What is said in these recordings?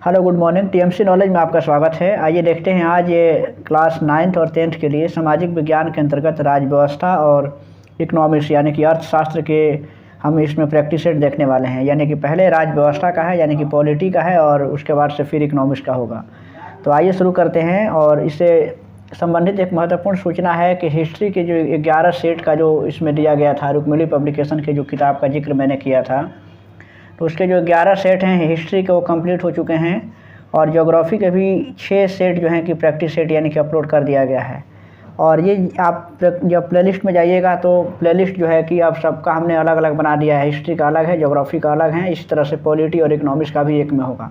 Hello good morning. TMC knowledge में आपका स्वागत है। आइए देखते हैं आज ये क्लास 9th और 10th के लिए सामाजिक विज्ञान के अंतर्गत राज्य व्यवस्था और इकोनॉमिक्स यानी कि अर्थशास्त्र के हम इसमें प्रैक्टिस सेट देखने वाले हैं। यानी कि पहले राज्य व्यवस्था का है यानी कि पॉलिटी का है और उसके बाद से फिर इकोनॉमिक्स का होगा। तो आइए शुरू करते हैं। और इससे संबंधित एक महत्वपूर्ण सूचना है कि हिस्ट्री के जो 11 सेट का जो इसमें दिया गया था, रुक्मिणी पब्लिकेशन के जो किताब का जिक्र मैंने किया था, तो उसके जो 11 सेट हैं हिस्ट्री के वो कंप्लीट हो चुके हैं। और ज्योग्राफी के भी 6 सेट जो हैं कि प्रैक्टिस सेट यानी कि अपलोड कर दिया गया है। और ये आप जब प्लेलिस्ट में जाइएगा तो प्लेलिस्ट जो है कि आप सबका हमने अलग अलग बना दिया है। हिस्ट्री का अलग है, ज्योग्राफी का अलग है, इसी तरह से पॉलिटी और इकोनॉमिक्स का भी एक में होगा,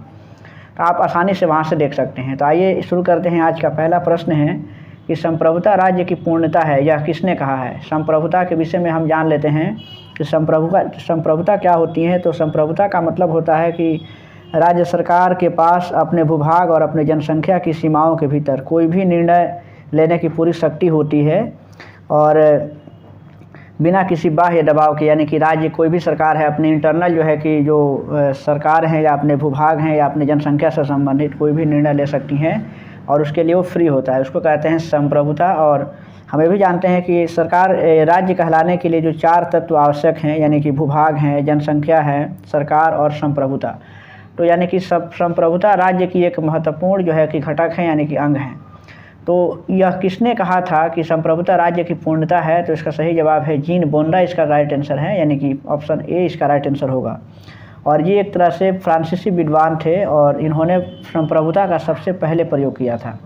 तो आप आसानी से वहाँ से देख सकते हैं। तो आइए शुरू करते हैं। आज का पहला प्रश्न है कि संप्रभुता राज्य की पूर्णता है, यह किसने कहा है। संप्रभुता के विषय में हम जान लेते हैं कि संप्रभुता क्या होती है। तो संप्रभुता का मतलब होता है कि राज्य सरकार के पास अपने भूभाग और अपने जनसंख्या की सीमाओं के भीतर कोई भी निर्णय लेने की पूरी शक्ति होती है और बिना किसी बाह्य दबाव के, यानी कि राज्य कोई भी सरकार है अपनी इंटरनल जो है कि जो सरकार है या अपने भूभाग हैं या अपने जनसंख्या से संबंधित कोई भी निर्णय ले सकती हैं और उसके लिए वो फ्री होता है, उसको कहते हैं संप्रभुता। और हमें भी जानते हैं कि सरकार राज्य कहलाने के लिए जो 4 तत्व आवश्यक हैं, यानी कि भूभाग हैं, जनसंख्या है, सरकार और संप्रभुता। तो यानी कि संप्रभुता राज्य की एक महत्वपूर्ण जो है कि घटक है, यानी कि अंग है। तो यह किसने कहा था कि संप्रभुता राज्य की पूर्णता है। तो इसका सही जवाब है जीन बोंडा, इसका राइट आंसर है, यानी कि ऑप्शन ए इसका राइट आंसर होगा। और ये एक तरह से फ्रांसीसी विद्वान थे और इन्होंने संप्रभुता का सबसे पहले प्रयोग किया था।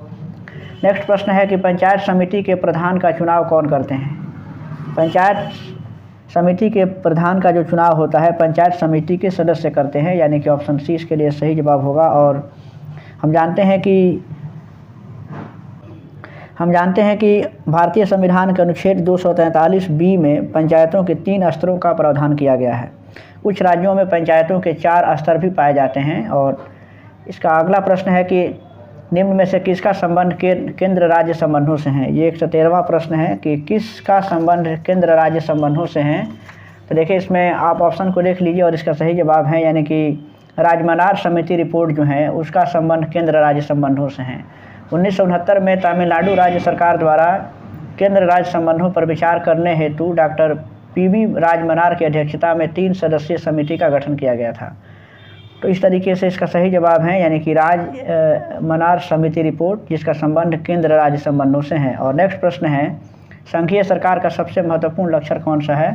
नेक्स्ट प्रश्न है कि पंचायत समिति के प्रधान का चुनाव कौन करते हैं। पंचायत समिति के प्रधान का जो चुनाव होता है पंचायत समिति के सदस्य करते हैं, यानी कि ऑप्शन सी इसके लिए सही जवाब होगा। और हम जानते हैं कि भारतीय संविधान के अनुच्छेद 243 में पंचायतों के 3 स्तरों का प्रावधान किया गया है। कुछ राज्यों में पंचायतों के 4 स्तर भी पाए जाते हैं। और इसका अगला प्रश्न है कि निम्न में से किसका संबंध केंद्र राज्य संबंधों से है। ये 113वां प्रश्न है कि किसका संबंध केंद्र राज्य संबंधों से है। तो देखिए इसमें आप ऑप्शन को देख लीजिए और इसका सही जवाब है, यानी कि राजमनार समिति रिपोर्ट जो है उसका संबंध केंद्र राज्य संबंधों से है। 1969 में तमिलनाडु राज्य सरकार द्वारा केंद्र राज्य संबंधों पर विचार करने हेतु डॉक्टर पीवी राजमनार की अध्यक्षता में 3 सदस्यीय समिति का गठन किया गया था। तो इस तरीके से इसका सही जवाब है, यानी कि राजमनार समिति रिपोर्ट जिसका संबंध केंद्र राज्य संबंधों से है। और नेक्स्ट प्रश्न है संघीय सरकार का सबसे महत्वपूर्ण लक्षण कौन सा है।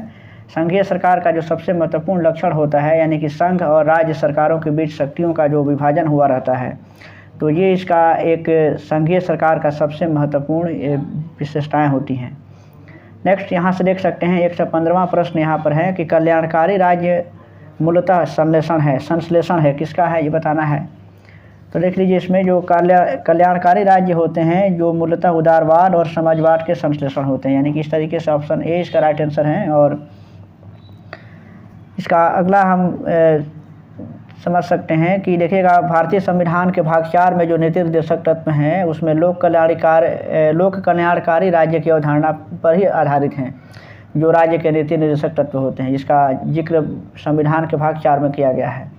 संघीय सरकार का जो सबसे महत्वपूर्ण लक्षण होता है, यानी कि संघ और राज्य सरकारों के बीच शक्तियों का जो विभाजन हुआ रहता है, तो ये इसका एक संघीय सरकार का सबसे महत्वपूर्ण विशेषताएँ होती हैं। नेक्स्ट यहाँ से देख सकते हैं 115वां प्रश्न यहाँ पर है कि कल्याणकारी राज्य मूलतः संश्लेषण है किसका है, ये बताना है। तो देख लीजिए इसमें जो कल्याणकारी राज्य होते हैं जो मूलतः उदारवाद और समाजवाद के संश्लेषण होते हैं, यानी कि इस तरीके से ऑप्शन ए इसका राइट आंसर है। और इसका अगला हम समझ सकते हैं कि देखिएगा भारतीय संविधान के भाग 4 में जो नीति निर्देशक तत्व हैं उसमें लोक कल्याणकारी राज्य की अवधारणा पर ही आधारित हैं, जो राज्य के नीति निर्देशक तत्व होते हैं, जिसका जिक्र संविधान के भाग 4 में किया गया है।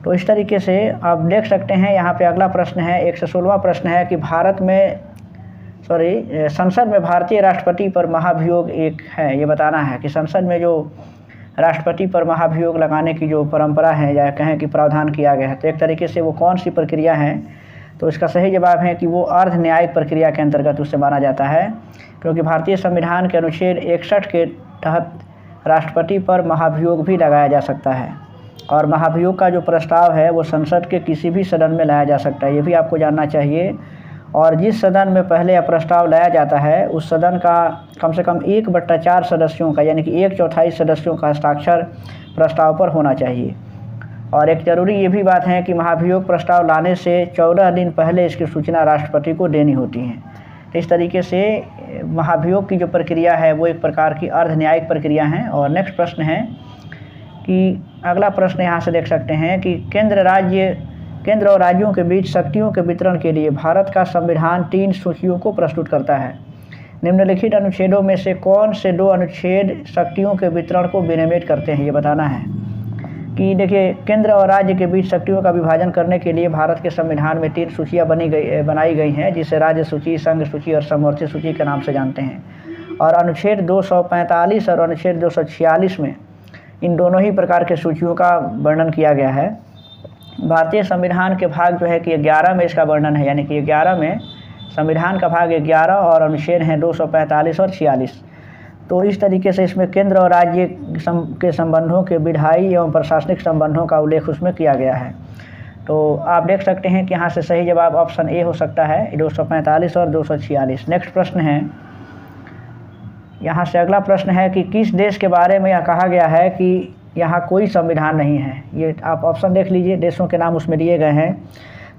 तो इस तरीके से आप देख सकते हैं। यहाँ पे अगला प्रश्न है 116वां प्रश्न है कि संसद में भारतीय राष्ट्रपति पर महाभियोग एक है, ये बताना है कि संसद में जो राष्ट्रपति पर महाभियोग लगाने की जो परंपरा है या कहें कि प्रावधान किया गया है, तो एक तरीके से वो कौन सी प्रक्रिया है। तो इसका सही जवाब है कि वो अर्ध न्यायिक प्रक्रिया के अंतर्गत उसे माना जाता है, क्योंकि भारतीय संविधान के अनुच्छेद 61 के तहत राष्ट्रपति पर महाभियोग भी लगाया जा सकता है। और महाभियोग का जो प्रस्ताव है वो संसद के किसी भी सदन में लाया जा सकता है, ये भी आपको जानना चाहिए। और जिस सदन में पहले यह प्रस्ताव लाया जाता है उस सदन का कम से कम 1/4 सदस्यों का, यानी कि 1/4 सदस्यों का हस्ताक्षर प्रस्ताव पर होना चाहिए। और एक ज़रूरी ये भी बात है कि महाभियोग प्रस्ताव लाने से 14 दिन पहले इसकी सूचना राष्ट्रपति को देनी होती है। तो इस तरीके से महाभियोग की जो प्रक्रिया है वो एक प्रकार की अर्ध न्यायिक प्रक्रिया है। और नेक्स्ट प्रश्न है कि अगला प्रश्न यहाँ से देख सकते हैं कि केंद्र और राज्यों के बीच शक्तियों के वितरण के लिए भारत का संविधान 3 सूचियों को प्रस्तुत करता है। निम्नलिखित अनुच्छेदों में से कौन से 2 अनुच्छेद शक्तियों के वितरण को विनियमित करते हैं, ये बताना है। कि देखिए, केंद्र और राज्य के बीच शक्तियों का विभाजन करने के लिए भारत के संविधान में 3 सूचियाँ बनाई गई हैं, जिसे राज्य सूची, संघ सूची और समवर्ती सूची के नाम से जानते हैं। और अनुच्छेद 245 और अनुच्छेद 246 में इन दोनों ही प्रकार के सूचियों का वर्णन किया गया है। भारतीय संविधान के भाग जो है कि 11 में इसका वर्णन है, यानी कि 11 में संविधान का भाग 11 और अनुच्छेद हैं 245 और 46। तो इस तरीके से इसमें केंद्र और राज्य के संबंधों के विधायी एवं प्रशासनिक संबंधों का उल्लेख उसमें किया गया है। तो आप देख सकते हैं कि यहाँ से सही जवाब ऑप्शन ए हो सकता है, 245 और 246। नेक्स्ट प्रश्न है, यहाँ से अगला प्रश्न है कि किस देश के बारे में यह कहा गया है कि यहाँ कोई संविधान नहीं है। ये आप ऑप्शन देख लीजिए, देशों के नाम उसमें दिए गए हैं।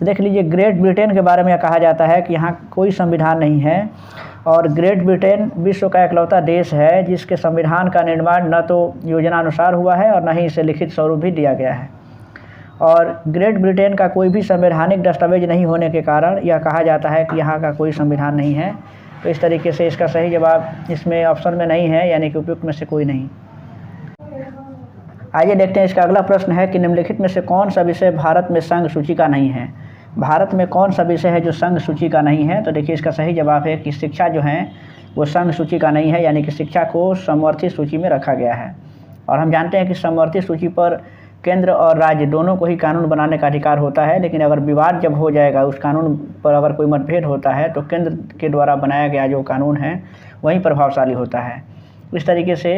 तो देख लीजिए, ग्रेट ब्रिटेन के बारे में कहा जाता है कि यहाँ कोई संविधान नहीं है। और ग्रेट ब्रिटेन विश्व का इकलौता देश है जिसके संविधान का निर्माण न तो योजनानुसार हुआ है और न ही इसे लिखित स्वरूप भी दिया गया है। और ग्रेट ब्रिटेन का कोई भी संवैधानिक दस्तावेज नहीं होने के कारण यह कहा जाता है कि यहाँ का कोई संविधान नहीं है। तो इस तरीके से इसका सही जवाब इसमें ऑप्शन में नहीं है, यानी कि उपयुक्त में से कोई नहीं। आइए देखते हैं इसका अगला प्रश्न है कि निम्नलिखित में से कौन सा विषय भारत में संघ सूची का नहीं है। भारत में कौन सा विषय है जो संघ सूची का नहीं है। तो देखिए, इसका सही जवाब है कि शिक्षा जो है वो संघ सूची का नहीं है, यानी कि शिक्षा को समवर्ती सूची में रखा गया है। और हम जानते हैं कि समवर्ती सूची पर केंद्र और राज्य दोनों को ही कानून बनाने का अधिकार होता है, लेकिन अगर विवाद जब हो जाएगा, उस कानून पर अगर कोई मतभेद होता है, तो केंद्र के द्वारा बनाया गया जो कानून है वही प्रभावशाली होता है। इस तरीके से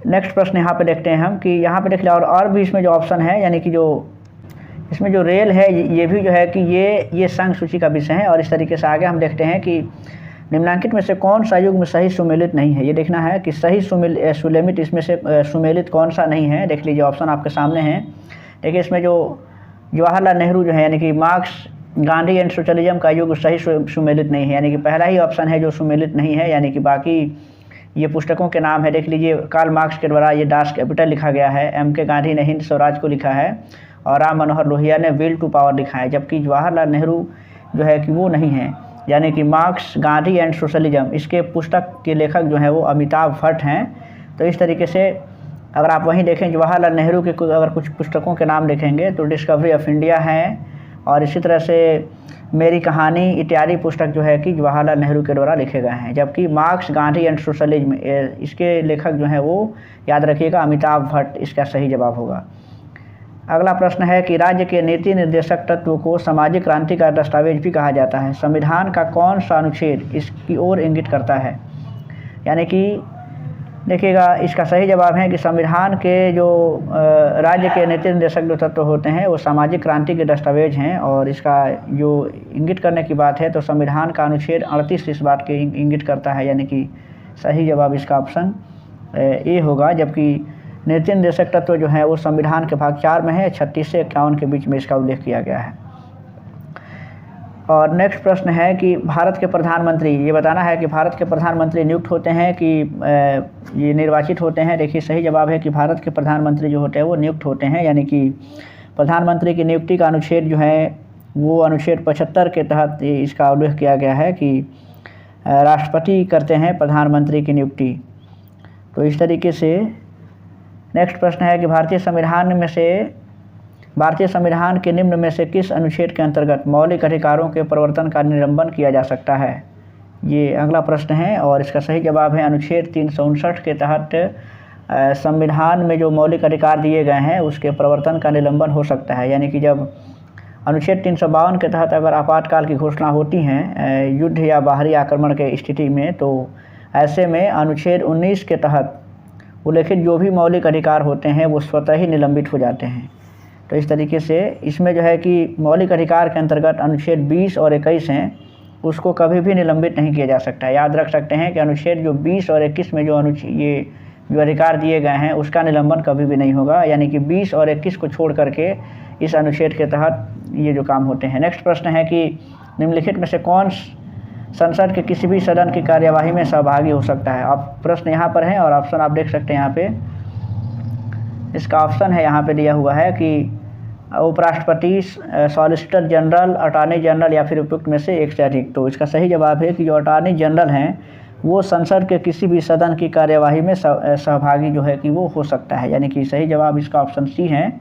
नेक्स्ट प्रश्न यहाँ पे देखते हैं हम कि यहाँ पे देख लिया, और भी इसमें जो ऑप्शन है, यानी कि जो इसमें जो रेल है ये भी जो है कि ये संघ सूची का विषय है। और इस तरीके से आगे हम देखते हैं कि निम्नलिखित में से कौन सा युग्म सही सुमेलित नहीं है। ये देखना है कि सही सुमेलित इसमें से सुमेलित कौन सा नहीं है। देख लीजिए, ऑप्शन आपके सामने हैं। देखिए, इसमें जो जवाहरलाल नेहरू जो है, यानी कि मार्क्स, गांधी एंड सोशलिज्म का युग सही सुमेलित नहीं है, यानी कि पहला ही ऑप्शन है जो सुमेलित नहीं है। यानी कि बाकी ये पुस्तकों के नाम है। देख लीजिए, कार्ल मार्क्स के द्वारा ये दास कैपिटल लिखा गया है, M.K. गांधी ने हिंद स्वराज को लिखा है, और राम मनोहर लोहिया ने विल टू पावर लिखा है। जबकि जवाहरलाल नेहरू जो है कि वो नहीं है, यानी कि मार्क्स, गांधी एंड सोशलिज्म, इसके पुस्तक के लेखक जो हैं वो अमिताभ भट्ट हैं। तो इस तरीके से अगर आप वहीं देखें, जवाहरलाल नेहरू के अगर कुछ पुस्तकों के नाम देखेंगे तो डिस्कवरी ऑफ इंडिया है, और इसी तरह से मेरी कहानी इत्यादि पुस्तक जो है कि जवाहरलाल नेहरू के द्वारा लिखे गए हैं। जबकि मार्क्स, गांधी एंड सोशलिज्म, इसके लेखक जो हैं वो याद रखिएगा अमिताभ भट्ट, इसका सही जवाब होगा। अगला प्रश्न है कि राज्य के नीति निर्देशक तत्व को सामाजिक क्रांति का दस्तावेज भी कहा जाता है। संविधान का कौन सा अनुच्छेद इसकी ओर इंगित करता है। यानी कि देखिएगा, इसका सही जवाब है कि संविधान के जो राज्य के नीति निर्देशक जो तत्व होते हैं वो सामाजिक क्रांति के दस्तावेज हैं। और इसका जो इंगित करने की बात है तो संविधान का अनुच्छेद 38 इस बात के इंगित करता है, यानी कि सही जवाब इसका ऑप्शन ए होगा। जबकि नीति निर्देशक तत्व जो है वो संविधान के भाग 4 में है, 36 से 51 के बीच में इसका उल्लेख किया गया है। और नेक्स्ट प्रश्न है कि भारत के प्रधानमंत्री, ये बताना है कि भारत के प्रधानमंत्री नियुक्त होते हैं कि ये निर्वाचित होते हैं। देखिए, सही जवाब है कि भारत के प्रधानमंत्री जो होते हैं वो नियुक्त होते हैं, यानी कि प्रधानमंत्री की नियुक्ति का अनुच्छेद जो है वो अनुच्छेद 75 के तहत इसका उल्लेख किया गया है कि राष्ट्रपति करते हैं प्रधानमंत्री की नियुक्ति। तो इस तरीके से नेक्स्ट प्रश्न है कि भारतीय संविधान के निम्न में से किस अनुच्छेद के अंतर्गत मौलिक अधिकारों के प्रवर्तन का निलंबन किया जा सकता है। ये अगला प्रश्न है, और इसका सही जवाब है अनुच्छेद 359 के तहत संविधान में जो मौलिक अधिकार दिए गए हैं उसके प्रवर्तन का निलंबन हो सकता है। यानी कि जब अनुच्छेद 352 के तहत अगर आपातकाल की घोषणा होती हैं युद्ध या बाहरी आक्रमण के स्थिति में, तो ऐसे में अनुच्छेद 19 के तहत उल्लेखित जो भी मौलिक अधिकार होते हैं वो स्वतः ही निलंबित हो जाते हैं। तो इस तरीके से इसमें जो है कि मौलिक अधिकार के अंतर्गत अनुच्छेद 20 और 21 हैं, उसको कभी भी निलंबित नहीं किया जा सकता है। याद रख सकते हैं कि अनुच्छेद जो 20 और 21 में ये जो अधिकार दिए गए हैं उसका निलंबन कभी भी नहीं होगा, यानी कि 20 और 21 को छोड़ करके इस अनुच्छेद के तहत ये जो काम होते हैं। नेक्स्ट प्रश्न है कि निम्नलिखित में से कौन संसद के किसी भी सदन की कार्यवाही में सहभागी हो सकता है। अब प्रश्न यहाँ पर है और ऑप्शन आप देख सकते हैं यहाँ पे। इसका ऑप्शन है यहाँ पे दिया हुआ है कि उपराष्ट्रपति, सॉलिसिटर जनरल, अटॉर्नी जनरल या फिर उपयुक्त में से एक से अधिक। तो इसका सही जवाब है कि जो अटॉर्नी जनरल हैं वो संसद के किसी भी सदन की कार्यवाही में सहभागी जो है कि वो हो सकता है, यानी कि सही जवाब इसका ऑप्शन सी है।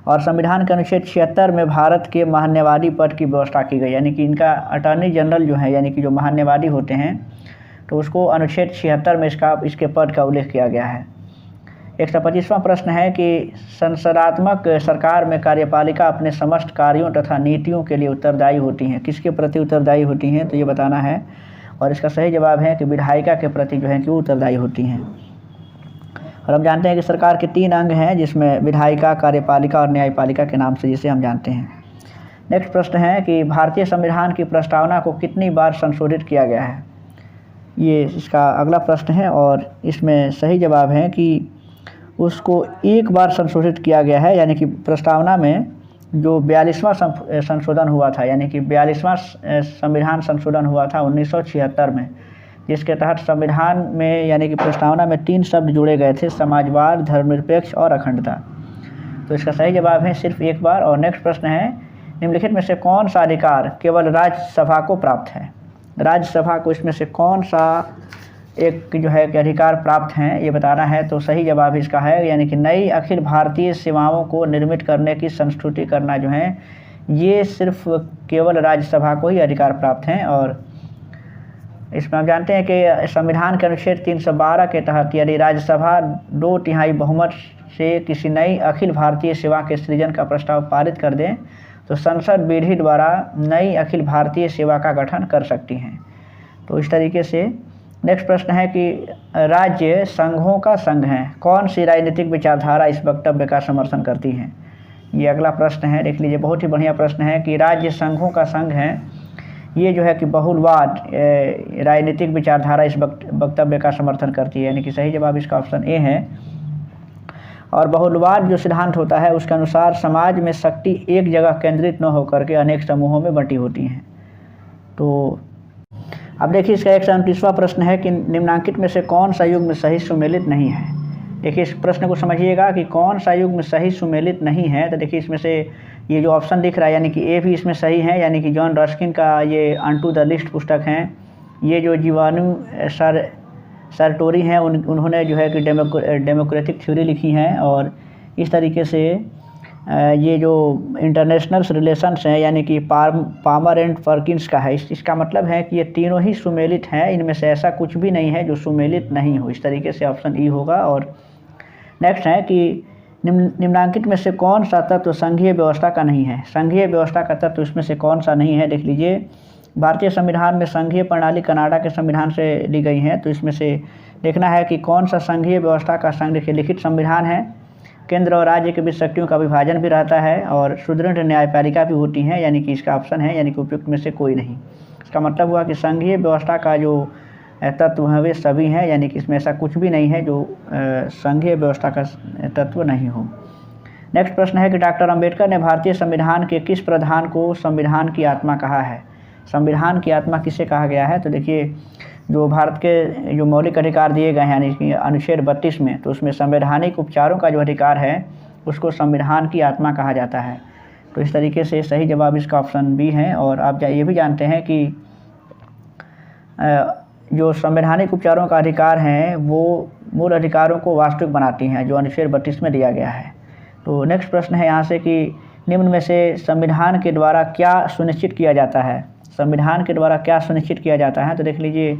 और संविधान के अनुच्छेद 76 में भारत के महान्यायवादी पद की व्यवस्था की गई, यानी कि इनका अटॉर्नी जनरल जो है यानी कि जो महान्यायवादी होते हैं तो उसको अनुच्छेद 76 में इसके पद का उल्लेख किया गया है। 125वां प्रश्न है कि संसदात्मक सरकार में कार्यपालिका अपने समस्त कार्यों तथा नीतियों के लिए उत्तरदायी होती हैं। किसके प्रति उत्तरदायी होती हैं तो ये बताना है, और इसका सही जवाब है कि विधायिका के प्रति जो है कि वो उत्तरदायी होती हैं। और हम जानते हैं कि सरकार के 3 अंग हैं, जिसमें विधायिका, कार्यपालिका और न्यायपालिका के नाम से जिसे हम जानते हैं। नेक्स्ट प्रश्न है कि भारतीय संविधान की प्रस्तावना को कितनी बार संशोधित किया गया है। ये इसका अगला प्रश्न है, और इसमें सही जवाब है कि उसको 1 बार संशोधित किया गया है, यानी कि प्रस्तावना में जो 42वां संशोधन हुआ था, यानी कि 42वां संविधान संशोधन हुआ था 1976 में, जिसके तहत संविधान में यानी कि प्रस्तावना में 3 शब्द जोड़े गए थे, समाजवाद, धर्मनिरपेक्ष और अखंडता। तो इसका सही जवाब है सिर्फ 1 बार। और नेक्स्ट प्रश्न है, निम्नलिखित में से कौन सा अधिकार केवल राज्यसभा को प्राप्त है। राज्यसभा को इसमें से कौन सा एक जो है कि अधिकार प्राप्त हैं ये बताना है। तो सही जवाब इसका है, यानी कि नई अखिल भारतीय सीमाओं को निर्मित करने की संस्तुति करना जो है ये सिर्फ केवल राज्यसभा को ही अधिकार प्राप्त हैं। और इसमें हम जानते हैं कि संविधान के अनुच्छेद 312 के तहत यदि राज्यसभा 2/3 बहुमत से किसी नई अखिल भारतीय सेवा के सृजन का प्रस्ताव पारित कर दें तो संसद विधि द्वारा नई अखिल भारतीय सेवा का गठन कर सकती हैं। तो इस तरीके से नेक्स्ट प्रश्न है कि राज्य संघों का संघ है, कौन सी राजनीतिक विचारधारा इस वक्तव्य का समर्थन करती है। ये अगला प्रश्न है, देख लीजिए, बहुत ही बढ़िया प्रश्न है कि राज्य संघों का संघ है, ये जो है कि बहुलवाद राजनीतिक विचारधारा इस वक्तव्य का समर्थन करती है, यानी कि सही जवाब इसका ऑप्शन ए है। और बहुलवाद जो सिद्धांत होता है उसके अनुसार समाज में शक्ति एक जगह केंद्रित न होकर के अनेक समूहों में बंटी होती हैं। तो अब देखिए इसका 129वां प्रश्न है कि निम्नांकित में से कौन सा युग्म सही सुमेलित नहीं है। देखिए इस प्रश्न को समझिएगा कि कौन सा युग्म सही सुमेलित नहीं है। तो देखिए इसमें से ये जो ऑप्शन दिख रहा है यानी कि ए भी इसमें सही है, यानी कि जॉन रस्किन का ये अनटू द लिस्ट पुस्तक है। ये जो जीवाणु सरटोरी हैं उन्होंने जो है कि डेमोक्रेटिक थ्योरी लिखी है। और इस तरीके से ये जो इंटरनेशनल रिलेशंस हैं यानी कि पामर एंड पर्किंस का है, इसका मतलब है कि ये तीनों ही सुमेलित हैं, इनमें से ऐसा कुछ भी नहीं है जो सुमेलित नहीं हो। इस तरीके से ऑप्शन ई होगा। और नेक्स्ट है कि निम्नांकित में से कौन सा तत्व संघीय व्यवस्था का नहीं है। संघीय व्यवस्था का तत्व इसमें से कौन सा नहीं है, देख लीजिए। भारतीय संविधान में संघीय प्रणाली कनाडा के संविधान से ली गई है, तो इसमें से देखना है कि कौन सा संघीय व्यवस्था का संघ। देखिए लिखित संविधान है, केंद्र और राज्य के बीच शक्तियों का विभाजन भी रहता है और सुदृढ़ न्यायपालिका भी होती है, यानी कि इसका ऑप्शन है, यानी कि उपयुक्त में से कोई नहीं। इसका मतलब हुआ कि संघीय व्यवस्था का जो तत्व है वे सभी हैं, यानी कि इसमें ऐसा कुछ भी नहीं है जो संघीय व्यवस्था का तत्व नहीं हो। नेक्स्ट प्रश्न है कि डॉक्टर अंबेडकर ने भारतीय संविधान के किस प्रावधान को संविधान की आत्मा कहा है। संविधान की आत्मा किसे कहा गया है, तो देखिए जो भारत के जो मौलिक अधिकार दिए गए हैं यानी कि अनुच्छेद 32 में, तो उसमें संवैधानिक उपचारों का जो अधिकार है उसको संविधान की आत्मा कहा जाता है। तो इस तरीके से सही जवाब इसका ऑप्शन बी है। और आप ये भी जानते हैं कि जो संवैधानिक उपचारों का अधिकार हैं वो मूल अधिकारों को वास्तविक बनाती हैं, जो अनुच्छेद 32 में दिया गया है। तो नेक्स्ट प्रश्न है यहाँ से कि निम्न में से संविधान के द्वारा क्या सुनिश्चित किया जाता है। संविधान के द्वारा क्या सुनिश्चित किया जाता है, तो देख लीजिए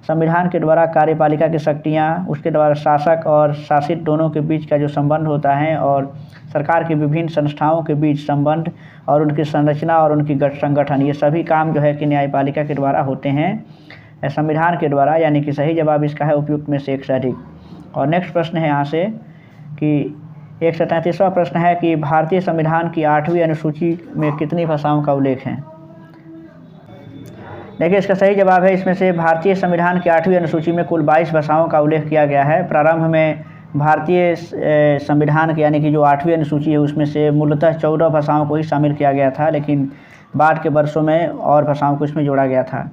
संविधान के द्वारा कार्यपालिका की शक्तियाँ, उसके द्वारा शासक और शासित दोनों के बीच का जो संबंध होता है और सरकार की विभिन्न संस्थाओं के बीच संबंध और उनकी संरचना और उनकी संगठन, ये सभी काम जो है कि न्यायपालिका के द्वारा होते हैं संविधान के द्वारा, यानी कि सही जवाब इसका है उपयुक्त में से एक से अधिक। और नेक्स्ट प्रश्न है यहाँ से कि 133वां प्रश्न है कि भारतीय संविधान की 8वीं अनुसूची में कितनी भाषाओं का उल्लेख है। देखिए इसका सही जवाब है, इसमें से भारतीय संविधान की 8वीं अनुसूची में कुल 22 भाषाओं का उल्लेख किया गया है। प्रारंभ में भारतीय संविधान की यानी कि जो 8वीं अनुसूची है उसमें से मूलतः 14 भाषाओं को ही शामिल किया गया था, लेकिन बाद के वर्षों में और भाषाओं को इसमें जोड़ा गया था।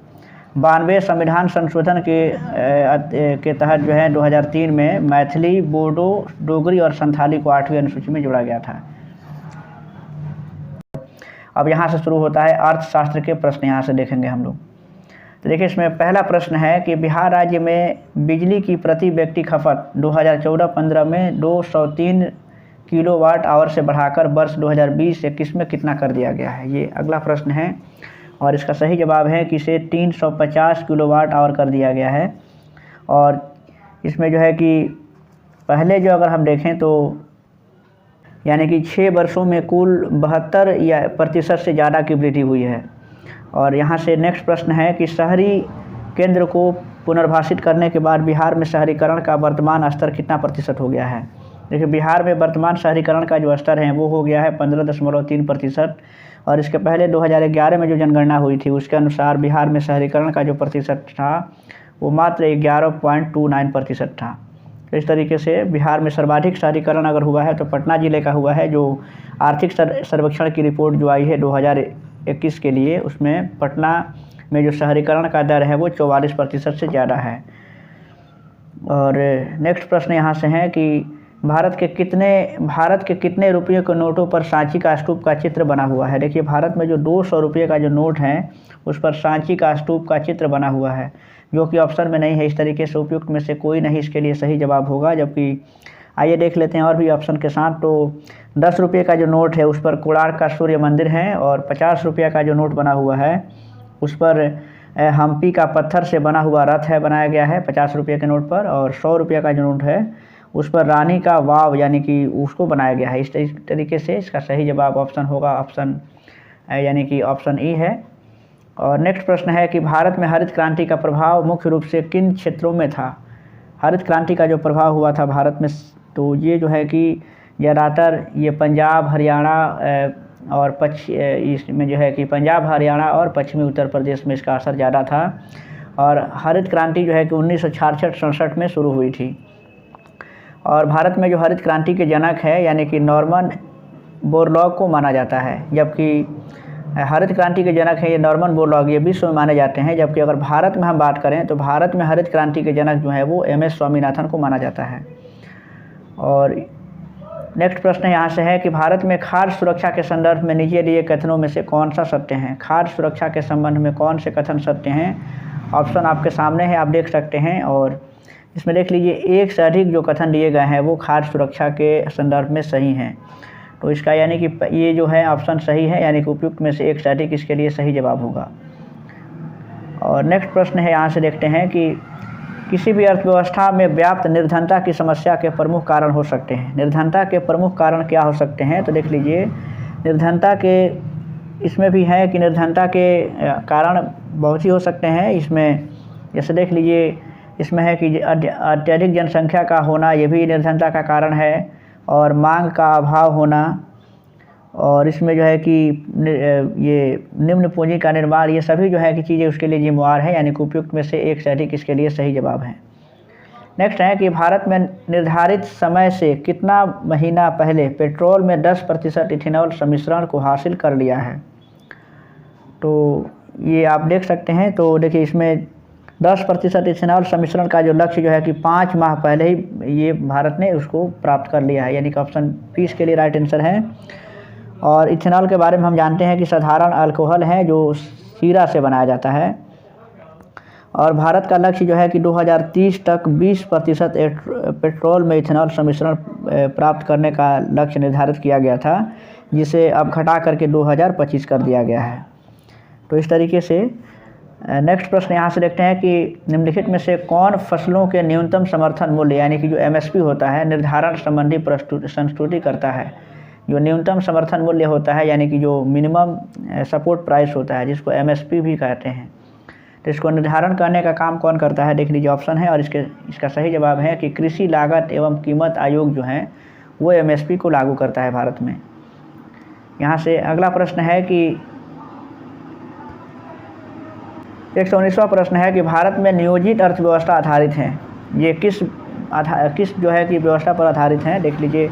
92 संविधान संशोधन के तहत जो है 2003 में मैथिली, बोडो, डोगरी और संथाली को 8वीं अनुसूची में जोड़ा गया था। अब यहाँ से शुरू होता है अर्थशास्त्र के प्रश्न, यहाँ से देखेंगे हम लोग। तो देखिए इसमें पहला प्रश्न है कि बिहार राज्य में बिजली की प्रति व्यक्ति खपत 2014-15 में 203 किलोवाट आवर से बढ़ाकर वर्ष 2020-21 में कितना कर दिया गया है, ये अगला प्रश्न है। और इसका सही जवाब है कि इसे 350 किलोवाट आवर कर दिया गया है। और इसमें जो है कि पहले जो अगर हम देखें तो यानी कि 6 वर्षों में कुल 72% से ज़्यादा की वृद्धि हुई है। और यहाँ से नेक्स्ट प्रश्न है कि शहरी केंद्र को पुनर्भाषित करने के बाद बिहार में शहरीकरण का वर्तमान स्तर कितना प्रतिशत हो गया है। देखिए बिहार में वर्तमान शहरीकरण का जो स्तर है वो हो गया है 15.3%। और इसके पहले 2011 में जो जनगणना हुई थी उसके अनुसार बिहार में शहरीकरण का जो प्रतिशत था वो मात्र 11.29% था। तो इस तरीके से बिहार में सर्वाधिक शहरीकरण अगर हुआ है तो पटना ज़िले का हुआ है। जो आर्थिक सर्वेक्षण की रिपोर्ट जो आई है 2021 के लिए, उसमें पटना में जो शहरीकरण का दर है वो 44% से ज़्यादा है। और नेक्स्ट प्रश्न यहाँ से है कि भारत के कितने रुपये के नोटों पर सांची का स्तूप का चित्र बना हुआ है। देखिए भारत में जो 200 रुपये का जो नोट है उस पर सांची का स्तूप का चित्र बना हुआ है, जो कि ऑप्शन में नहीं है। इस तरीके से उपयुक्त में से कोई नहीं इसके लिए सही जवाब होगा। जबकि आइए देख लेते हैं और भी ऑप्शन के साथ। तो 10 रुपये का जो नोट है उस पर कोणार्क का सूर्य मंदिर है। और 50 रुपये का जो नोट बना हुआ है उस पर हम्पी का पत्थर से बना हुआ रथ है बनाया गया है 50 रुपये के नोट पर। और 100 रुपये का जो नोट है उस पर रानी का वाव यानी कि उसको बनाया गया है। इस तरीके से इसका सही जवाब ऑप्शन होगा ऑप्शन यानी कि ऑप्शन ई है। और नेक्स्ट प्रश्न है कि भारत में हरित क्रांति का प्रभाव मुख्य रूप से किन क्षेत्रों में था। हरित क्रांति का जो प्रभाव हुआ था भारत में, तो ये जो है कि ज़्यादातर ये पंजाब हरियाणा और इसमें जो है कि पंजाब हरियाणा और पश्चिमी उत्तर प्रदेश में इसका असर ज़्यादा था। और हरित क्रांति जो है कि 1966-67 में शुरू हुई थी। और भारत में जो हरित क्रांति के जनक है यानी कि नॉर्मन बोरलॉग को माना जाता है। जबकि हरित क्रांति के जनक है ये नॉर्मन बोरलॉग, ये विश्व में माने जाते हैं। जबकि अगर भारत में हम बात करें तो भारत में हरित क्रांति के जनक जो है वो MS स्वामीनाथन को माना जाता है। और नेक्स्ट प्रश्न यहाँ से है कि भारत में खाद्य सुरक्षा के संदर्भ में नीचे दिए कथनों में से कौन सा सत्य है। खाद्य सुरक्षा के संबंध में कौन से कथन सत्य हैं। ऑप्शन आपके सामने है, आप देख सकते हैं। और इसमें देख लीजिए एक से अधिक जो कथन दिए गए हैं वो खाद्य सुरक्षा के संदर्भ में सही हैं। तो इसका यानी कि ये जो है ऑप्शन सही है, यानी कि उपयुक्त में से एक से अधिक इसके लिए सही जवाब होगा। और नेक्स्ट प्रश्न है, यहाँ से देखते हैं कि किसी भी अर्थव्यवस्था में व्याप्त निर्धनता की समस्या के प्रमुख कारण हो सकते हैं। निर्धनता के प्रमुख कारण क्या हो सकते हैं, तो देख लीजिए निर्धनता के इसमें भी है कि निर्धनता के कारण बहुत ही हो सकते हैं। इसमें जैसे देख लीजिए इसमें है कि अत्यधिक जनसंख्या का होना, ये भी निर्धनता का कारण है। और मांग का अभाव होना, और इसमें जो है कि ये निम्न पूंजी का निर्माण, ये सभी जो है कि चीज़ें उसके लिए जिम्मेवार है, यानी कि उपयुक्त में से एक से अधिक इसके लिए सही जवाब है। नेक्स्ट है कि भारत में निर्धारित समय से कितना महीना पहले पेट्रोल में 10% इथेनॉल सम्मिश्रण को हासिल कर लिया है। तो ये आप देख सकते हैं। तो देखिए इसमें 10% इथेनॉल सम्मिश्रण का जो लक्ष्य जो है कि 5 माह पहले ही ये भारत ने उसको प्राप्त कर लिया है, यानी कि ऑप्शन 20 के लिए राइट आंसर है। और इथेनॉल के बारे में हम जानते हैं कि साधारण अल्कोहल है जो शीरा से बनाया जाता है। और भारत का लक्ष्य जो है कि 2030 तक 20% पेट्रोल में इथेनॉल सम्मिश्रण प्राप्त करने का लक्ष्य निर्धारित किया गया था, जिसे अब घटा करके 2025 कर दिया गया है। तो इस तरीके से नेक्स्ट प्रश्न यहाँ से देखते हैं कि निम्नलिखित में से कौन फसलों के न्यूनतम समर्थन मूल्य यानी कि जो MSP होता है निर्धारण संबंधी संस्तुति करता है। जो न्यूनतम समर्थन मूल्य होता है यानी कि जो मिनिमम सपोर्ट प्राइस होता है, जिसको MSP भी कहते हैं, तो इसको निर्धारण करने का काम कौन करता है, देख लीजिए ऑप्शन है। और इसका सही जवाब है कि कृषि लागत एवं कीमत आयोग जो है वो MSP को लागू करता है भारत में। यहाँ से अगला प्रश्न है कि 119वां प्रश्न है कि भारत में नियोजित अर्थव्यवस्था आधारित है। ये किस जो है कि व्यवस्था पर आधारित है, देख लीजिए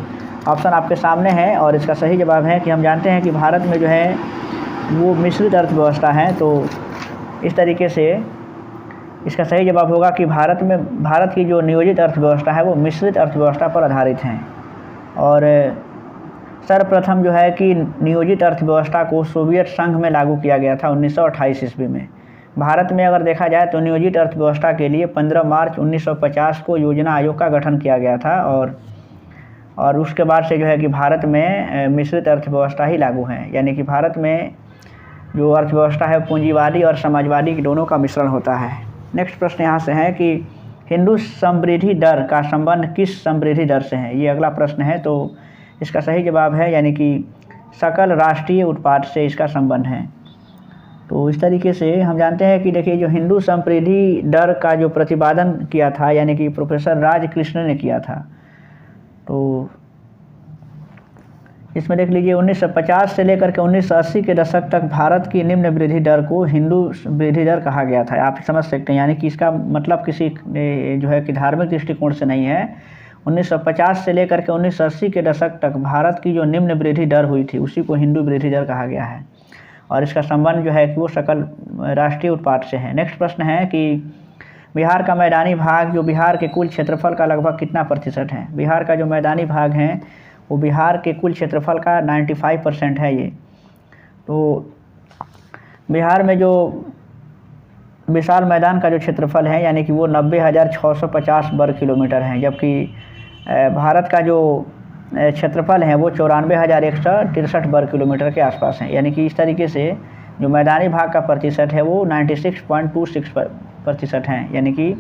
ऑप्शन आपके सामने है। और इसका सही जवाब है कि हम जानते हैं कि भारत में जो है वो मिश्रित अर्थव्यवस्था है। तो इस तरीके से इसका सही जवाब होगा कि भारत की जो नियोजित अर्थव्यवस्था है वो मिश्रित अर्थव्यवस्था पर आधारित है। और सर्वप्रथम जो है कि नियोजित अर्थव्यवस्था को सोवियत संघ में लागू किया गया था 1928 ईस्वी में। भारत में अगर देखा जाए तो नियोजित अर्थव्यवस्था के लिए 15 मार्च 1950 को योजना आयोग का गठन किया गया था और उसके बाद से जो है कि भारत में मिश्रित अर्थव्यवस्था ही लागू है, यानी कि भारत में जो अर्थव्यवस्था है पूंजीवादी और समाजवादी दोनों का मिश्रण होता है। नेक्स्ट प्रश्न यहाँ से है कि हिंदू समृद्धि दर का संबंध किस समृद्धि दर से है, ये अगला प्रश्न है। तो इसका सही जवाब है यानी कि सकल राष्ट्रीय उत्पाद से इसका संबंध है। तो इस तरीके से हम जानते हैं कि देखिए जो हिंदू समृद्धि दर का जो प्रतिपादन किया था यानी कि प्रोफेसर राजकृष्ण ने किया था, तो इसमें देख लीजिए 1950 से लेकर के 1980 के दशक तक भारत की निम्न वृद्धि दर को हिंदू वृद्धि दर कहा गया था। आप समझ सकते हैं, यानी कि इसका मतलब किसी जो है कि धार्मिक दृष्टिकोण से नहीं है। 1950 से लेकर के 1980 के दशक तक भारत की जो निम्न वृद्धि दर हुई थी उसी को हिंदू वृद्धि दर कहा गया है और इसका संबंध जो है कि वो सकल राष्ट्रीय उत्पाद से है। नेक्स्ट प्रश्न है कि बिहार का मैदानी भाग जो बिहार के कुल क्षेत्रफल का लगभग कितना प्रतिशत है। बिहार का जो मैदानी भाग है वो बिहार के कुल क्षेत्रफल का 95% है ये। तो बिहार में जो विशाल मैदान का जो क्षेत्रफल है यानी कि वो 90,650 वर्ग किलोमीटर है, जबकि भारत का जो क्षेत्रफल है वो 94,163 वर्ग किलोमीटर के आसपास है। यानी कि इस तरीके से जो मैदानी भाग का प्रतिशत है वो 96.26% है, यानी कि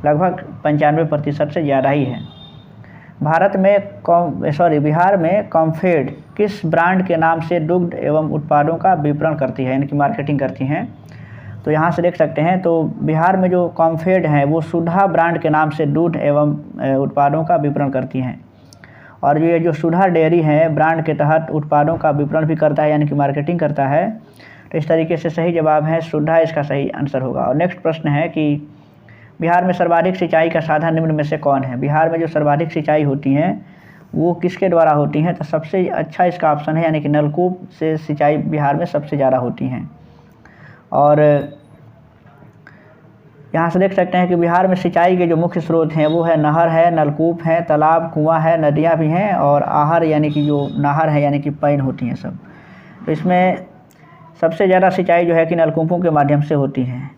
लगभग 95% से ज़्यादा ही है। बिहार में कॉम्फेड किस ब्रांड के नाम से दुग्ध एवं उत्पादों का विपणन करती है यानी कि मार्केटिंग करती हैं। तो यहाँ से देख सकते हैं, तो बिहार में जो कॉम्फेड है वो सुधा ब्रांड के नाम से दूध एवं उत्पादों का विपणन करती हैं और ये जो सुधा डेयरी है ब्रांड के तहत उत्पादों का विपणन भी करता है यानी कि मार्केटिंग करता है। तो इस तरीके से सही जवाब है सुधा, इसका सही आंसर होगा। और नेक्स्ट प्रश्न है कि बिहार में सर्वाधिक सिंचाई का साधन निम्न में से कौन है। बिहार में जो सर्वाधिक सिंचाई होती हैं वो किसके द्वारा होती हैं, तो सबसे अच्छा इसका ऑप्शन है यानी कि नलकूप से सिंचाई बिहार में सबसे ज़्यादा होती हैं। और यहाँ से देख सकते हैं कि बिहार में सिंचाई के जो मुख्य स्रोत हैं वो है नहर है, नलकूप है, तालाब, कुआं है, नदियाँ भी हैं और आहर यानी कि जो नहर है यानी कि पैन होती हैं सब। तो इसमें सबसे ज़्यादा सिंचाई जो है कि नलकूपों के माध्यम से होती है।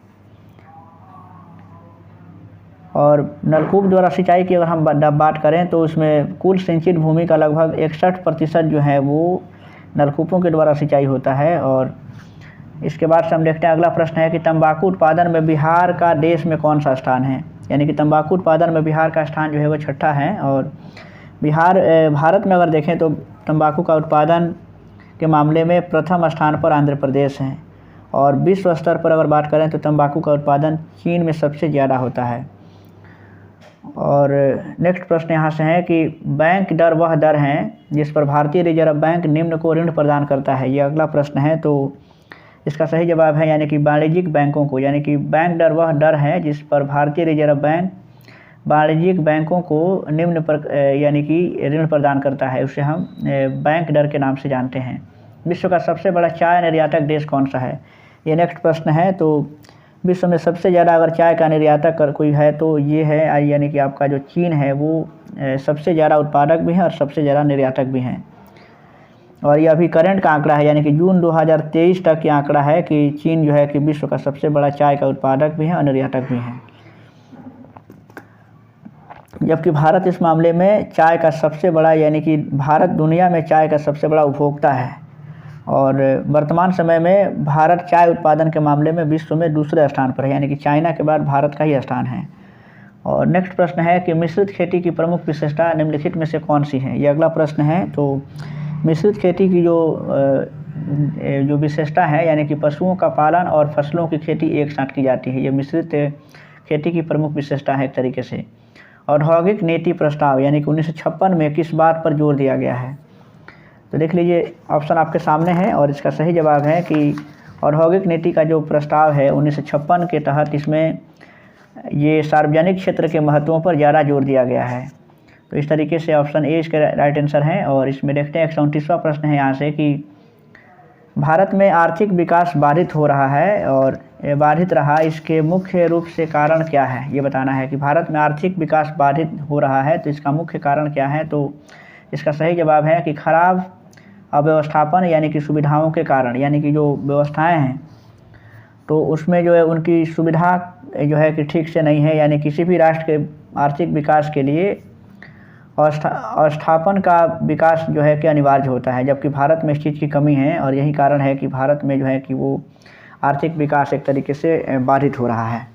और नलकूप द्वारा सिंचाई की अगर हम बात करें तो उसमें कुल सिंचित भूमि का लगभग 61% जो है वो नलकूपों के द्वारा सिंचाई होता है। और इसके बाद से हम देखते हैं अगला प्रश्न है कि तंबाकू उत्पादन में बिहार का देश में कौन सा स्थान है। यानी कि तंबाकू उत्पादन में बिहार का स्थान जो है वो 6ठा है। और भारत में अगर देखें तो तंबाकू का उत्पादन के मामले में प्रथम स्थान पर आंध्र प्रदेश है और विश्व स्तर पर अगर बात करें तो तंबाकू का उत्पादन चीन में सबसे ज़्यादा होता है। और नेक्स्ट प्रश्न यहाँ से है कि बैंक दर वह दर है जिस पर भारतीय रिजर्व बैंक निम्न को ऋण प्रदान करता है। ये अगला प्रश्न है। तो इसका सही जवाब है यानी कि वाणिज्यिक बैंकों को, यानी कि बैंक दर वह दर है जिस पर भारतीय रिजर्व बैंक वाणिज्यिक बैंकों को निम्न पर यानी कि ऋण प्रदान करता है, उसे हम बैंक दर के नाम से जानते हैं। विश्व का सबसे बड़ा चाय निर्यातक देश कौन सा है, ये नेक्स्ट प्रश्न है। तो विश्व में सबसे ज़्यादा अगर चाय का निर्यातक कोई है तो ये है यानी कि आपका जो चीन है वो सबसे ज़्यादा उत्पादक भी है और सबसे ज़्यादा निर्यातक भी हैं। और ये अभी करंट का आंकड़ा है यानी कि जून 2023 तक ये आंकड़ा है कि चीन जो है कि विश्व का सबसे बड़ा चाय का उत्पादक भी है और निर्यातक भी है, जबकि भारत इस मामले में चाय का सबसे बड़ा यानी कि भारत दुनिया में चाय का सबसे बड़ा उपभोक्ता है और वर्तमान समय में भारत चाय उत्पादन के मामले में विश्व में दूसरे स्थान पर है, यानी कि चाइना के बाद भारत का ही स्थान है। और नेक्स्ट प्रश्न है कि मिश्रित खेती की प्रमुख विशेषता निम्नलिखित में से कौन सी है, ये अगला प्रश्न है। तो मिश्रित खेती की जो विशेषता है यानी कि पशुओं का पालन और फसलों की खेती एक साथ की जाती है, ये मिश्रित खेती की प्रमुख विशेषता है एक तरीके से। औद्योगिक नीति प्रस्ताव यानी कि 1956 में किस बात पर जोर दिया गया है, तो देख लीजिए ऑप्शन आपके सामने है और इसका सही जवाब है कि औद्योगिक नीति का जो प्रस्ताव है 1956 के तहत इसमें ये सार्वजनिक क्षेत्र के महत्वों पर ज़्यादा जोर दिया गया है। तो इस तरीके से ऑप्शन ए इसका राइट आंसर है। और इसमें देखते हैं 129वां प्रश्न है यहाँ से कि भारत में आर्थिक विकास बाधित हो रहा है और बाधित रहा, इसके मुख्य रूप से कारण क्या है, ये बताना है कि भारत में आर्थिक विकास बाधित हो रहा है तो इसका मुख्य कारण क्या है। तो इसका सही जवाब है कि खराब अव्यवस्थापन यानी कि सुविधाओं के कारण, यानी कि जो व्यवस्थाएं हैं तो उसमें जो है उनकी सुविधा जो है कि ठीक से नहीं है, यानी किसी भी राष्ट्र के आर्थिक विकास के लिए अस्थापन का विकास जो है कि अनिवार्य होता है, जबकि भारत में इस चीज़ की कमी है और यही कारण है कि भारत में जो है कि वो आर्थिक विकास एक तरीके से बाधित हो रहा है।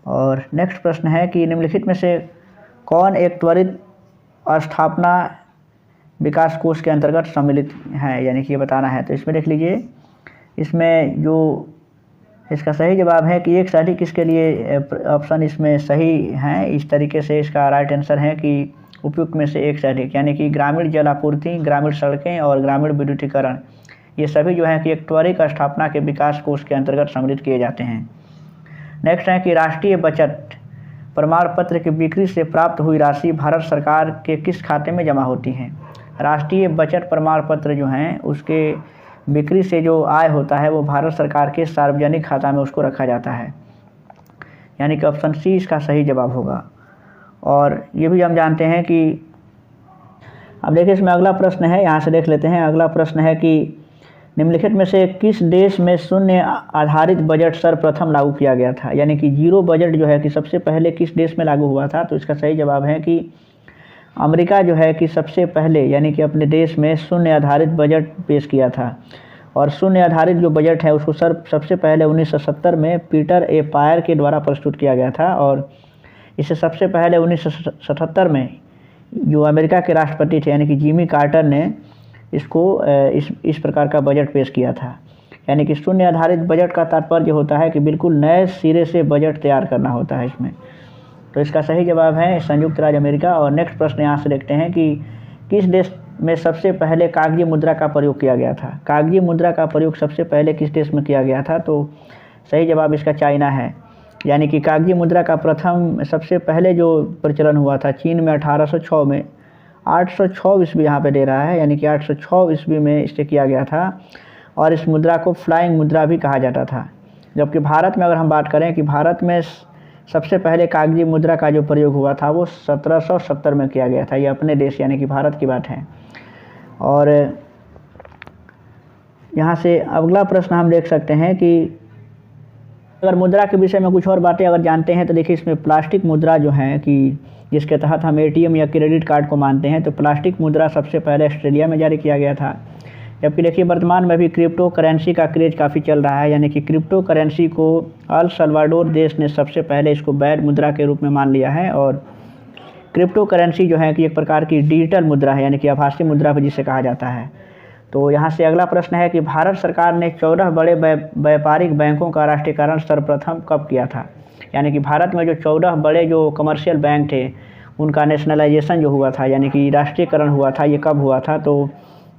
और नेक्स्ट प्रश्न है कि निम्नलिखित में से कौन एक त्वरित अस्थापना विकास कोष के अंतर्गत सम्मिलित है, यानी कि ये बताना है। तो इसमें देख लीजिए, इसमें जो इसका सही जवाब है कि एक से अधिक, इसके लिए ऑप्शन इसमें सही हैं। इस तरीके से इसका राइट आंसर है कि उपयुक्त में से एक से अधिक, यानी कि ग्रामीण जल आपूर्ति, ग्रामीण सड़कें और ग्रामीण विद्युतीकरण, ये सभी जो है कि एक त्वरित स्थापना के विकास कोष के अंतर्गत सम्मिलित किए जाते हैं। नेक्स्ट है कि राष्ट्रीय बचत प्रमाण पत्र की बिक्री से प्राप्त हुई राशि भारत सरकार के किस खाते में जमा होती है। राष्ट्रीय बचत प्रमाण पत्र जो हैं उसके बिक्री से जो आय होता है वो भारत सरकार के सार्वजनिक खाता में उसको रखा जाता है, यानी कि ऑप्शन सी इसका सही जवाब होगा। और ये भी हम जानते हैं कि अब देखिए इसमें अगला प्रश्न है, यहाँ से देख लेते हैं। अगला प्रश्न है कि निम्नलिखित में से किस देश में शून्य आधारित बजट सर्वप्रथम लागू किया गया था, यानी कि जीरो बजट जो है कि सबसे पहले किस देश में लागू हुआ था। तो इसका सही जवाब है कि अमेरिका जो है कि सबसे पहले, यानी कि अपने देश में शून्य आधारित बजट पेश किया था। और शून्य आधारित जो बजट है उसको सबसे पहले 1970 में पीटर ए पायर के द्वारा प्रस्तुत किया गया था। और इसे सबसे पहले 1977 में जो अमेरिका के राष्ट्रपति थे, यानी कि जिमी कार्टर ने इसको इस प्रकार का बजट पेश किया था। यानी कि शून्य आधारित बजट का तात्पर्य होता है कि बिल्कुल नए सिरे से बजट तैयार करना होता है इसमें। तो इसका सही जवाब है संयुक्त राज्य अमेरिका। और नेक्स्ट प्रश्न यहाँ से देखते हैं कि किस देश में सबसे पहले कागजी मुद्रा का प्रयोग किया गया था। कागजी मुद्रा का प्रयोग सबसे पहले किस देश में किया गया था। तो सही जवाब इसका चाइना है, यानी कि कागजी मुद्रा का प्रथम सबसे पहले जो प्रचलन हुआ था चीन में 1806 में, 806 ईस्वी यहाँ पे दे रहा है, यानी कि 806 ईस्वी में इसे किया गया था। और इस मुद्रा को फ्लाइंग मुद्रा भी कहा जाता था। जबकि भारत में अगर हम बात करें कि भारत में सबसे पहले कागजी मुद्रा का जो प्रयोग हुआ था वो 1770 में किया गया था। ये अपने देश यानी कि भारत की बात है। और यहाँ से अगला प्रश्न हम देख सकते हैं कि अगर मुद्रा के विषय में कुछ और बातें अगर जानते हैं तो देखिए इसमें प्लास्टिक मुद्रा जो है कि जिसके तहत हम एटीएम या क्रेडिट कार्ड को मानते हैं, तो प्लास्टिक मुद्रा सबसे पहले ऑस्ट्रेलिया में जारी किया गया था। जबकि देखिए वर्तमान में भी क्रिप्टो करेंसी का क्रेज काफ़ी चल रहा है, यानी कि क्रिप्टो करेंसी को अल सल्वाडोर देश ने सबसे पहले इसको वैध मुद्रा के रूप में मान लिया है। और क्रिप्टो करेंसी जो है कि एक प्रकार की डिजिटल मुद्रा है, यानी कि आभासी मुद्रा भी जिसे कहा जाता है। तो यहाँ से अगला प्रश्न है कि भारत सरकार ने 14 बड़े व्यापारिक बैंकों का राष्ट्रीयकरण सर्वप्रथम कब किया था। यानी कि भारत में जो 14 बड़े जो कमर्शियल बैंक थे उनका नेशनलाइजेशन जो हुआ था, यानी कि राष्ट्रीयकरण हुआ था, ये कब हुआ था। तो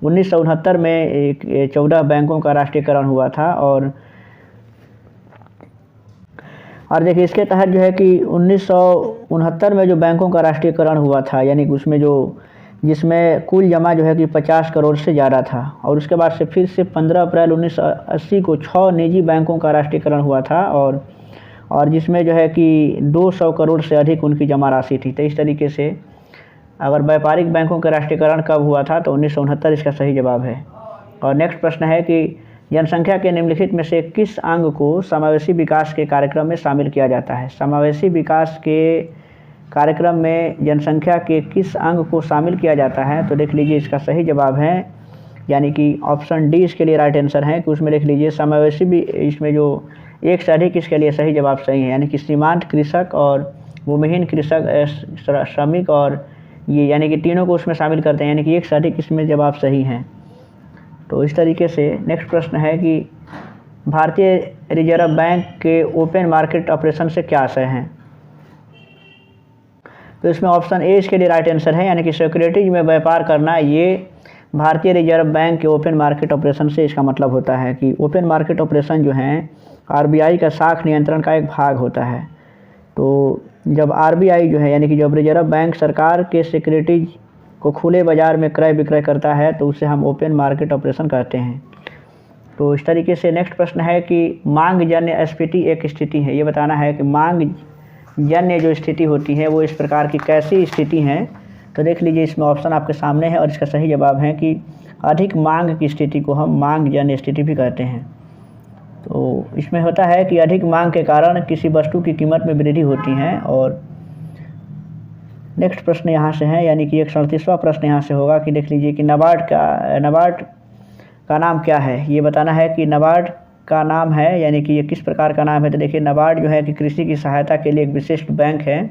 1969 में 14 बैंकों का राष्ट्रीयकरण हुआ था। और देखिए इसके तहत जो है कि 1969 में जो बैंकों का राष्ट्रीयकरण हुआ था, यानी कि उसमें जिसमें कुल जमा जो है कि 50 करोड़ से ज़्यादा था। और उसके बाद से फिर से 15 अप्रैल 1980 को 6 निजी बैंकों का राष्ट्रीयकरण हुआ था और जिसमें जो है कि 200 करोड़ से अधिक उनकी जमा राशि थी। तो इस तरीके से अगर व्यापारिक बैंकों का राष्ट्रीयकरण कब हुआ था तो 1969 इसका सही जवाब है। और नेक्स्ट प्रश्न है कि जनसंख्या के निम्नलिखित में से किस अंग को समावेशी विकास के कार्यक्रम में शामिल किया जाता है। समावेशी विकास के कार्यक्रम में जनसंख्या के किस अंग को शामिल किया जाता है। तो देख लीजिए इसका सही जवाब है, यानी कि ऑप्शन डी इसके लिए राइट आंसर है कि उसमें देख लीजिए समावेशी भी, इसमें जो एक से अधिक इसके लिए सही जवाब सही है, यानी कि सीमांत कृषक और भूमिहीन कृषक, श्रमिक और ये, यानी कि तीनों को उसमें शामिल करते हैं, यानी कि एक से अधिक इसमें जवाब सही हैं। तो इस तरीके से नेक्स्ट प्रश्न है कि भारतीय रिजर्व बैंक के ओपन मार्केट ऑपरेशन से क्या आशय हैं। तो इसमें ऑप्शन ए इसके लिए राइट आंसर है, यानी कि सिक्योरिटीज में व्यापार करना, ये भारतीय रिजर्व बैंक के ओपन मार्केट ऑपरेशन से इसका मतलब होता है कि ओपन मार्केट ऑपरेशन जो हैं आरबीआई का शाख नियंत्रण का एक भाग होता है। तो जब आरबीआई जो है, यानी कि जब रिजर्व बैंक सरकार के सिक्योरिटीज को खुले बाज़ार में क्रय विक्रय करता है तो उसे हम ओपन मार्केट ऑपरेशन कहते हैं। तो इस तरीके से नेक्स्ट प्रश्न है कि मांग जन्य स्फीति एक स्थिति है। ये बताना है कि मांग जन्य जो स्थिति होती है वो इस प्रकार की कैसी स्थिति है। तो देख लीजिए इसमें ऑप्शन आपके सामने है और इसका सही जवाब है कि अधिक मांग की स्थिति को हम मांग जन्य स्थिति भी कहते हैं। तो इसमें होता है कि अधिक मांग के कारण किसी वस्तु की कीमत में वृद्धि होती है। और नेक्स्ट प्रश्न यहाँ से है, यानी कि 137वां प्रश्न यहाँ से होगा कि देख लीजिए कि नाबार्ड का नाम क्या है। ये बताना है कि नाबार्ड का नाम है, यानी कि ये किस प्रकार का नाम है। तो देखिए नाबार्ड जो है कि कृषि की सहायता के लिए एक विशिष्ट बैंक है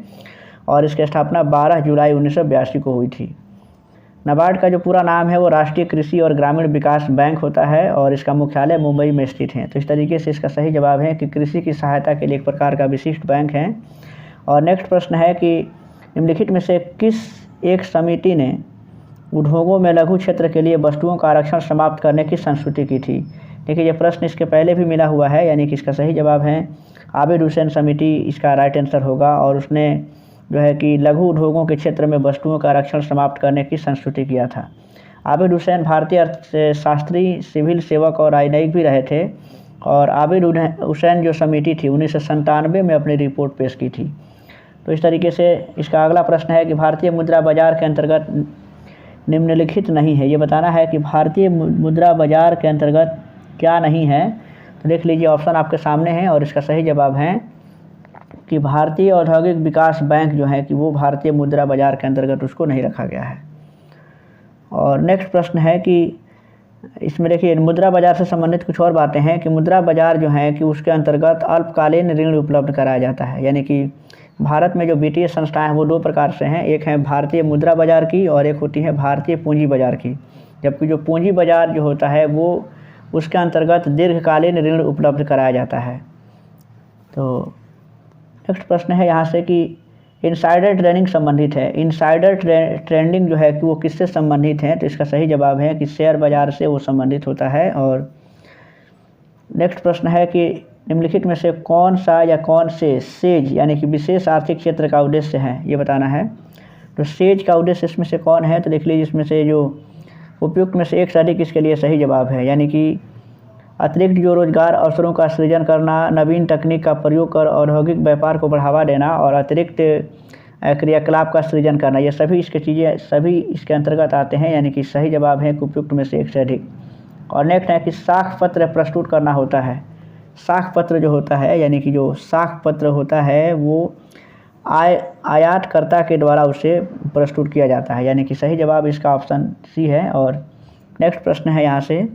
और इसकी स्थापना 12 जुलाई 1982 को हुई थी। नाबार्ड का जो पूरा नाम है वो राष्ट्रीय कृषि और ग्रामीण विकास बैंक होता है और इसका मुख्यालय मुंबई में स्थित है। तो इस तरीके से इसका सही जवाब है कि कृषि की सहायता के लिए एक प्रकार का विशिष्ट बैंक है। और नेक्स्ट प्रश्न है कि निम्नलिखित में से किस एक समिति ने उद्योगों में लघु क्षेत्र के लिए वस्तुओं का आरक्षण समाप्त करने की संस्तुति की थी। देखिए ये प्रश्न इसके पहले भी मिला हुआ है, यानी कि इसका सही जवाब है आबिद हुसैन समिति इसका राइट आंसर होगा। और उसने जो है कि लघु उद्योगों के क्षेत्र में वस्तुओं का आरक्षण समाप्त करने की संस्तुति किया था। आबिद हुसैन भारतीय अर्थशास्त्री, सिविल सेवक और राजनयिक भी रहे थे। और आबिद हुसैन जो समिति थी 1997 में अपनी रिपोर्ट पेश की थी। तो इस तरीके से इसका अगला प्रश्न है कि भारतीय मुद्रा बाजार के अंतर्गत निम्नलिखित नहीं है। ये बताना है कि भारतीय मुद्रा बाजार के अंतर्गत क्या नहीं है। तो देख लीजिए ऑप्शन आपके सामने है और इसका सही जवाब है कि भारतीय औद्योगिक विकास बैंक जो है कि वो भारतीय मुद्रा बाजार के अंतर्गत उसको नहीं रखा गया है। और नेक्स्ट प्रश्न है कि इसमें देखिए मुद्रा बाजार से संबंधित कुछ और बातें हैं कि मुद्रा बाजार जो है कि उसके अंतर्गत अल्पकालीन ऋण उपलब्ध कराया जाता है। यानी कि भारत में जो वित्तीय संस्थाएं हैं वो दो प्रकार से हैं, एक है भारतीय मुद्रा बाजार की और एक होती है भारतीय पूंजी बाजार की। जबकि जो पूंजी बाजार जो होता है वो उसके अंतर्गत दीर्घकालीन ऋण उपलब्ध कराया जाता है। तो नेक्स्ट प्रश्न है यहाँ से कि इनसाइडर ट्रेडिंग संबंधित है। इनसाइडर ट्रेडिंग जो है कि वो किससे संबंधित है। तो इसका सही जवाब है कि शेयर बाजार से वो संबंधित होता है। और नेक्स्ट प्रश्न है कि निम्नलिखित में से कौन सा या कौन से सेज यानी कि विशेष आर्थिक क्षेत्र का उद्देश्य है, ये बताना है। तो सेज का उद्देश्य इसमें से कौन है। तो देख लीजिए इसमें से जो उपयुक्त में से एक से अधिक इसके लिए सही जवाब है, यानी कि अतिरिक्त जो रोजगार अवसरों का सृजन करना, नवीन तकनीक का प्रयोग कर औद्योगिक व्यापार को बढ़ावा देना और अतिरिक्त क्रियाकलाप का सृजन करना, ये सभी इसके चीज़ें सभी इसके अंतर्गत आते हैं। यानी कि सही जवाब है उपयुक्त में से एक से अधिक। और नेक्स्ट है कि साख पत्र प्रस्तुत करना होता है। साख पत्र जो होता है यानी कि जो साख पत्र होता है वो आयातकर्ता के द्वारा उसे प्रस्तुत किया जाता है। यानी कि सही जवाब इसका ऑप्शन सी है। और नेक्स्ट प्रश्न है यहाँ से,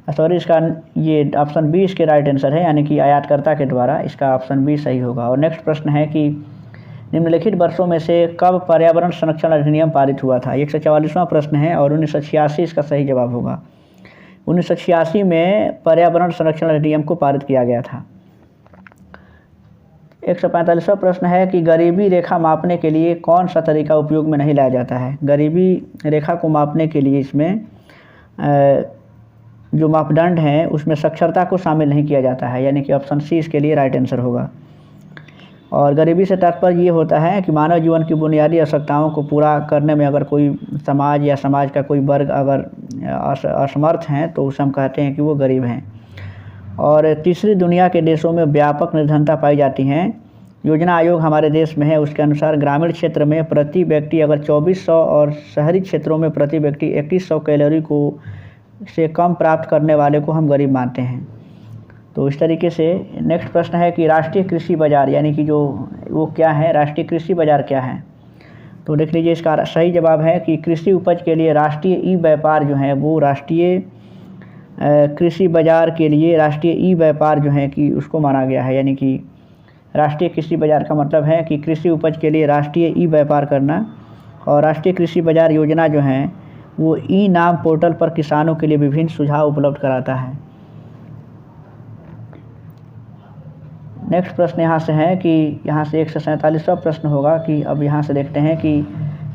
सॉरी इसका ये ऑप्शन बी इसके राइट आंसर है, यानी कि आयातकर्ता के द्वारा, इसका ऑप्शन बी सही होगा। और नेक्स्ट प्रश्न है कि निम्नलिखित वर्षों में से कब पर्यावरण संरक्षण अधिनियम पारित हुआ था। 144वां प्रश्न है और 1986 इसका सही जवाब होगा। 1986 में पर्यावरण संरक्षण अधिनियम को पारित किया गया था। 145वां प्रश्न है कि गरीबी रेखा मापने के लिए कौन सा तरीका उपयोग में नहीं लाया जाता है। गरीबी रेखा को मापने के लिए इसमें जो मापदंड हैं उसमें साक्षरता को शामिल नहीं किया जाता है, यानी कि ऑप्शन सी इसके लिए राइट आंसर होगा। और गरीबी से तात्पर्य ये होता है कि मानव जीवन की बुनियादी आवश्यकताओं को पूरा करने में अगर कोई समाज या समाज का कोई वर्ग अगर असमर्थ हैं तो उसे हम कहते हैं कि वो गरीब हैं। और तीसरी दुनिया के देशों में व्यापक निर्धनता पाई जाती हैं। योजना आयोग हमारे देश में है, उसके अनुसार ग्रामीण क्षेत्र में प्रति व्यक्ति अगर 2400 और शहरी क्षेत्रों में प्रति व्यक्ति 2100 कैलोरी को से कम प्राप्त करने वाले को हम गरीब मानते हैं। तो इस तरीके से नेक्स्ट प्रश्न है कि राष्ट्रीय कृषि बाजार यानी कि जो वो क्या है, राष्ट्रीय कृषि बाजार क्या है। तो देख लीजिए इसका सही जवाब है कि कृषि उपज के लिए राष्ट्रीय ई व्यापार जो है वो राष्ट्रीय कृषि बाजार के लिए राष्ट्रीय ई व्यापार जो है कि उसको माना गया है। यानी कि राष्ट्रीय कृषि बाजार का मतलब है कि कृषि उपज के लिए राष्ट्रीय ई व्यापार करना। और राष्ट्रीय कृषि बाजार योजना जो है वो ई नाम पोर्टल पर किसानों के लिए विभिन्न सुझाव उपलब्ध कराता है। नेक्स्ट प्रश्न यहाँ से है कि यहाँ से 147वां प्रश्न होगा कि अब यहाँ से देखते हैं कि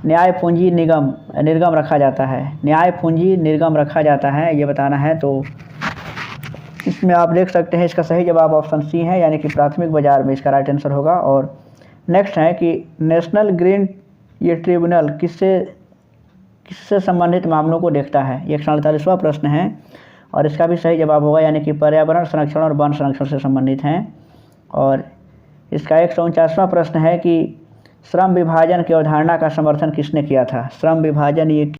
न्याय पूंजी निर्गम रखा जाता है। न्याय पूंजी निर्गम रखा जाता है, ये बताना है। तो इसमें आप देख सकते हैं इसका सही जवाब ऑप्शन सी है, यानी कि प्राथमिक बाजार में इसका राइट आंसर होगा। और नेक्स्ट है कि नेशनल ग्रीन ये ट्रिब्यूनल किससे संबंधित मामलों को देखता है। 148वां प्रश्न है और इसका भी सही जवाब होगा, यानी कि पर्यावरण संरक्षण और वन संरक्षण से संबंधित हैं। और इसका 149वां प्रश्न है कि श्रम विभाजन की अवधारणा का समर्थन किसने किया था। श्रम विभाजन ये